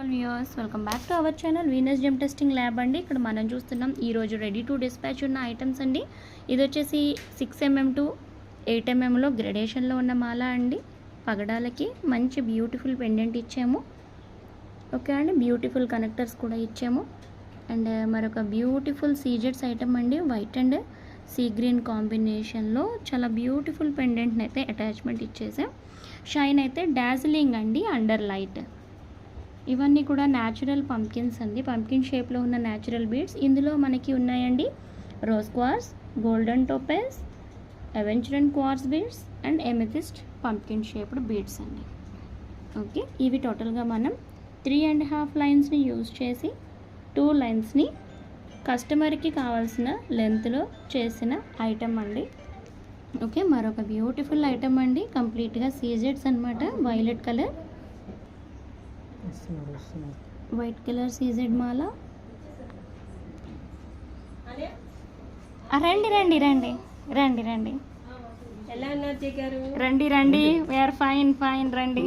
All viewers, welcome back to our channel Venus gem testing lab అండి. ఇక్కడ మనం చూస్తున్నాం ఈరోజు రెడీ టు డిస్పాచ్ ఉన్న ఐటమ్స్ అండి. ఇది వచ్చేసి 6mm టు 8mmలో గ్రెడేషన్లో ఉన్న మాల అండి. పగడాలకి మంచి బ్యూటిఫుల్ పెండెంట్ ఇచ్చాము. ఓకే అండి, బ్యూటిఫుల్ కనెక్టర్స్ కూడా ఇచ్చాము. అండ్ మరొక బ్యూటిఫుల్ సీజెట్స్ ఐటమ్ అండి, వైట్ అండ్ సీ గ్రీన్ కాంబినేషన్లో చాలా బ్యూటిఫుల్ పెండెంట్ని అయితే అటాచ్మెంట్ ఇచ్చేసాం. షైన్ అయితే డార్జిలింగ్ అండి, అండర్ లైట్. ఇవన్నీ కూడా న్యాచురల్ పంకిన్స్ అండి, పంకిన్ షేప్లో ఉన్న న్యాచురల్ బీడ్స్. ఇందులో మనకి ఉన్నాయండి rose quartz, golden topaz, aventurine quartz beads and amethyst pumpkin shaped beads అండి. ఓకే, ఇవి టోటల్గా మనం 3.5 లైన్స్ని యూజ్ చేసి 2 లైన్స్ని కస్టమర్కి కావాల్సిన లెంత్లో చేసిన ఐటమ్ అండి. ఓకే, మరొక బ్యూటిఫుల్ ఐటమ్ అండి, కంప్లీట్గా సీజెడ్స్ అనమాట. Violet colour, white colour CZ మాల. రండి రండి రండి రండి రండి ఎలా ఉన్నారు జీ గారు? రండి రండి, వీఆర్ ఫైన్ ఫైన్ రండి.